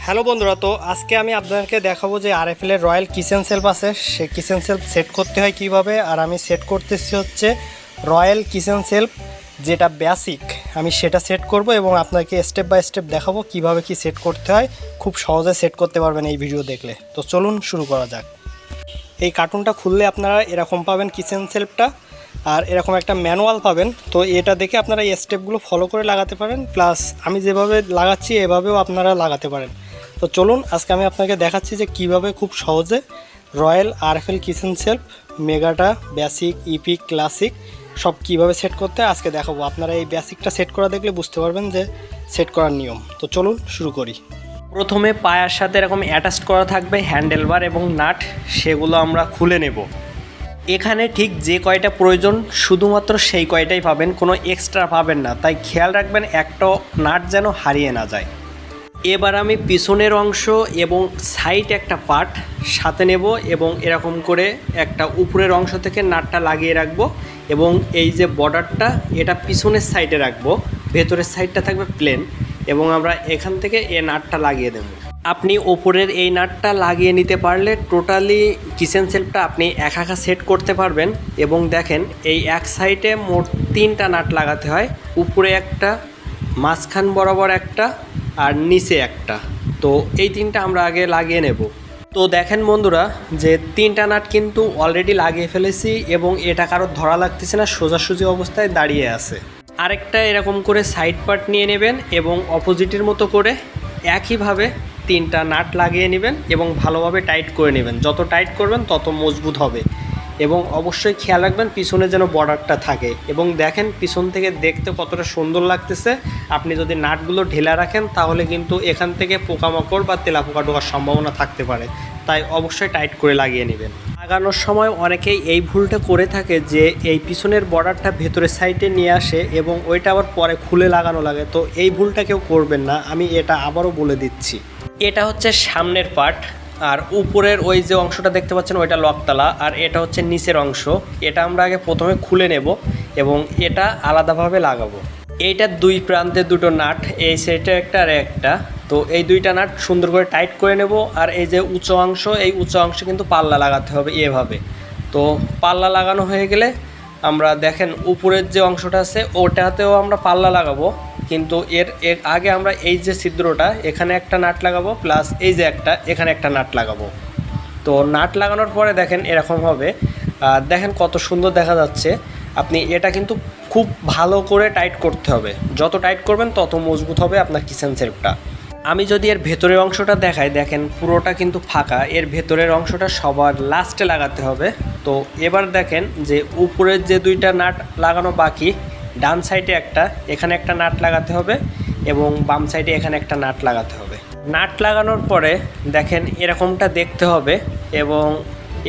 Hello বন্ধুরা, তো আজকে আমি আপনাদেরকে দেখাবো যে আরএফএল এর রয়্যাল কিচেন সেলফ আছে, সেই কিচেন সেলফ সেট করতে হয় কিভাবে। আর আমি সেট করতেছি হচ্ছে রয়্যাল কিচেন সেলফ যেটা বেসিক, আমি সেটা সেট করব এবং আপনাকে স্টেপ বাই স্টেপ দেখাবো কিভাবে কি সেট করতে হয়। খুব সহজে সেট করতে পারবেন এই ভিডিও দেখলে। তো চলুন শুরু করা যাক। এই কার্টুনটা খুললে আপনারা এরকম পাবেন কিচেন সেলফটা, আর এরকম একটা ম্যানুয়াল পাবেন। তো এটা দেখে আপনারা এই স্টেপগুলো ফলো করে লাগাতে পারেন, প্লাস আমি যেভাবে লাগাচ্ছি এভাবেও আপনারা লাগাতে পারেন। তো চলুন আজকে আমি আপনাকে দেখাচ্ছি যে কিভাবে খুব সহজে রয়্যাল আরএফএল কিচেন সেলফ মেগাটা, বেসিক, ইপিক, ক্লাসিক সব কিভাবে সেট করতে হয় আজকে দেখাবো। আপনারা এই বেসিকটা সেট করা দেখলে বুঝতে পারবেন যে সেট করার নিয়ম। তো চলুন শুরু করি। প্রথমে পায়ার সাথে এরকম অ্যাটাচ করা থাকবে হ্যান্ডেল বার এবং নাট, সেগুলো আমরা খুলে নেব। এখানে ঠিক যে কয়টা প্রয়োজন শুধুমাত্র সেই কয়টাই পাবেন, কোনো এক্সট্রা পাবেন না, তাই খেয়াল রাখবেন একটা নাট যেন হারিয়ে না যায়। এবার আমি পিছনের অংশ এবং সাইড একটা পার্ট সাথে নেব এবং এরকম করে একটা উপরের অংশ থেকে নাটটা লাগিয়ে রাখবো এবং এই যে বর্ডারটা এটা পিছনের সাইডে রাখবো, ভেতরের সাইডটা থাকবে প্লেন এবং আমরা এখান থেকে এই নাটটা লাগিয়ে দেবো। আপনি ওপরের এই নাটটা লাগিয়ে নিতে পারলে টোটালি কিচেন সেলফটা আপনি একা সেট করতে পারবেন। এবং দেখেন এই এক সাইডে মোট 3টা নাট লাগাতে হয়, উপরে একটা, মাঝখান বরাবর একটা আর নিচে একটা। তো এই 3টা আমরা আগে লাগিয়ে নেব। তো দেখেন বন্ধুরা যে 3টা নাট কিন্তু অলরেডি লাগিয়ে ফেলেছি এবং এটা কারোর ধরা লাগতেছে না, সোজাসুজি অবস্থায় দাঁড়িয়ে আছে। আরেকটা এরকম করে সাইড পার্ট নিয়ে নেবেন এবং অপোজিটের মতো করে একইভাবে 3টা নাট লাগিয়ে নেবেন এবং ভালোভাবে টাইট করে নেবেন। যত টাইট করবেন তত মজবুত হবে এবং অবশ্যই খেয়াল রাখবেন পিছনে যেন বর্ডারটা থাকে। এবং দেখেন পিছন থেকে দেখতে কতটা সুন্দর লাগতেছে। আপনি যদি নাটগুলো ঢেলা রাখেন তাহলে কিন্তু এখান থেকে পোকামাকড় বা তেলাপোকা ঢোকার সম্ভাবনা থাকতে পারে, তাই অবশ্যই টাইট করে লাগিয়ে নেবেন। লাগানোর সময় অনেকেই এই ভুলটা করে থাকে যে এই পিছনের বর্ডারটা ভেতরের সাইডে নিয়ে আসে এবং ওইটা আবার পরে খুলে লাগানো লাগে। তো এই ভুলটা কেউ করবেন না, আমি এটা আবারও বলে দিচ্ছি। এটা হচ্ছে সামনের পার্ট, আর উপরের ওই যে অংশটা দেখতে পাচ্ছেন ওইটা লকতলা, আর এটা হচ্ছে নিচের অংশ। এটা আমরা আগে প্রথমে খুলে নেব এবং এটা আলাদাভাবে লাগাবো। এইটার দুই প্রান্তে দুটো নাট, এই সাইডে একটা আর একটা। তো এই 2টা নাট সুন্দর করে টাইট করে নেব। আর এই যে উঁচু অংশ, এই উঁচু অংশে কিন্তু পাল্লা লাগাতে হবে এভাবে। তো পাল্লা লাগানো হয়ে গেলে আমরা দেখেন উপরের যে অংশটা আছে ওটাতেও আমরা পাল্লা লাগাবো, কিন্তু এর আগে আমরা এই যে ছিদ্রটা এখানে একটা নাট লাগাবো, প্লাস এই যে একটা এখানে একটা নাট লাগাবো। তো নাট লাগানোর পরে দেখেন এরকম হবে, দেখেন কত সুন্দর দেখা যাচ্ছে। আপনি এটা কিন্তু খুব ভালো করে টাইট করতে হবে, যত টাইট করবেন তত মজবুত হবে আপনার কিচেন সেলফটা। আমি যদি এর ভেতরের অংশটা দেখাই, দেখেন পুরোটা কিন্তু ফাঁকা, এর ভেতরের অংশটা সবার লাস্টে লাগাতে হবে। তো এবার দেখেন যে উপরের যে 2টা নাট লাগানো বাকি, ডান সাইডে একটা, এখানে একটা নাট লাগাতে হবে এবং বাম সাইডে এখানে একটা নাট লাগাতে হবে। নাট লাগানোর পরে দেখেন এরকমটা দেখতে হবে এবং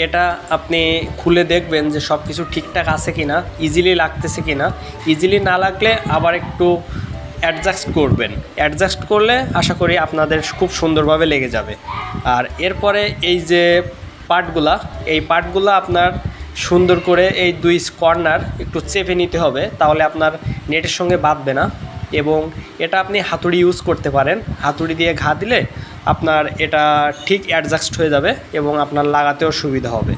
এটা আপনি খুলে দেখবেন যে সব কিছু ঠিকঠাক আছে কি না, ইজিলি লাগতেছে কি না। ইজিলি না লাগলে আবার একটু অ্যাডজাস্ট করবেন, অ্যাডজাস্ট করলে আশা করি আপনাদের খুব সুন্দরভাবে লেগে যাবে। আর এরপরে এই যে পার্টগুলা আপনার সুন্দর করে এই 2 কর্নার একটু চেপে নিতে হবে, তাহলে আপনার নেটের সঙ্গে বাঁধবে না। এবং এটা আপনি হাতুড়ি ইউজ করতে পারেন, হাতুড়ি দিয়ে ঘা দিলে আপনার এটা ঠিক অ্যাডজাস্ট হয়ে যাবে এবং আপনার লাগাতেও সুবিধা হবে।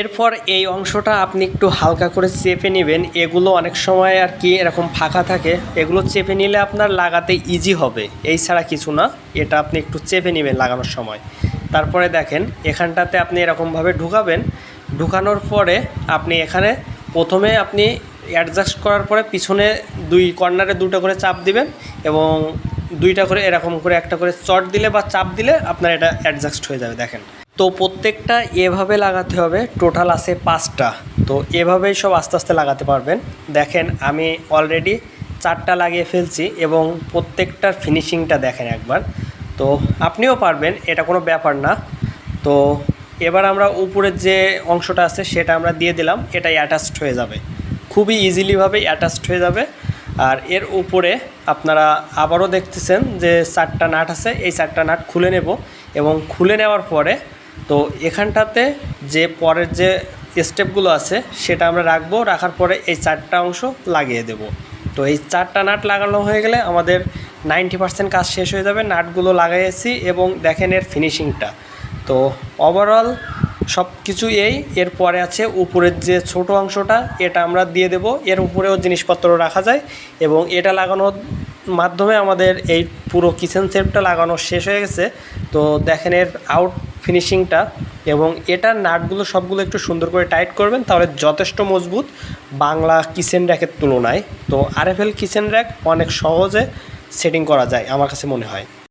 এরপর এই অংশটা আপনি একটু হালকা করে চেপে নেবেন। এগুলো অনেক সময় আর কি এরকম ফাঁকা থাকে, এগুলো চেপে নিলে আপনার লাগাতে ইজি হবে, এই ছাড়া কিছু না। এটা আপনি একটু চেপে নেবেন লাগানোর সময়। তারপরে দেখেন এখানটাতে আপনি এরকমভাবে ঢুকাবেন, ঢুকানোর পরে আপনি এখানে প্রথমে আপনি অ্যাডজাস্ট করার পরে পিছনে 2 কর্নারে 2টা করে চাপ দিবেন এবং 2টা করে এরকম করে একটা করে চট দিলে বা চাপ দিলে আপনার এটা অ্যাডজাস্ট হয়ে যাবে। দেখেন তো প্রত্যেকটা এভাবে লাগাতে হবে, টোটাল আছে 5টা। তো এভাবেই সব আস্তে আস্তে লাগাতে পারবেন। দেখেন আমি অলরেডি 4টা লাগিয়ে ফেলছি এবং প্রত্যেকটার ফিনিশিংটা দেখেন একবার। তো আপনিও পারবেন, এটা কোনো ব্যাপার না। তো এবার আমরা উপরের যে অংশটা আছে সেটা আমরা দিয়ে দিলাম, এটাই অ্যাটাচড হয়ে যাবে, খুবই ইজিলিভাবে অ্যাটাচড হয়ে যাবে। আর এর উপরে আপনারা আবারও দেখতেছেন যে 4টা নাট আছে, এই 4টা নাট খুলে নেব এবং খুলে নেওয়ার পরে তো এখানটাতে যে পরের যে স্টেপগুলো আছে সেটা আমরা রাখবো, রাখার পরে এই 4টা অংশ লাগিয়ে দেব। তো এই 4টা নাট লাগানো হয়ে গেলে আমাদের 90% কাজ শেষ হয়ে যাবে। নাটগুলো লাগাইছি এবং দেখেন এর ফিনিশিংটা। তো ওভারঅল সব কিছু এরপরে আছে উপরের যে ছোট অংশটা, এটা আমরা দিয়ে দেব। এর উপরেও জিনিসপত্র রাখা যায় এবং এটা লাগানোর মাধ্যমে আমাদের এই পুরো কিচেন সেটটা লাগানো শেষ হয়ে গেছে। তো দেখেন এর আউট ফিনিশিংটা, এবং এটার নাটগুলো সবগুলো একটু সুন্দর করে টাইট করবেন, তাহলে যথেষ্ট মজবুত বাংলা কিচেন র্যাকের তুলনায়। তো আরএফএল কিচেন র্যাক অনেক সহজে সেটিং করা যায় আমার কাছে মনে হয়।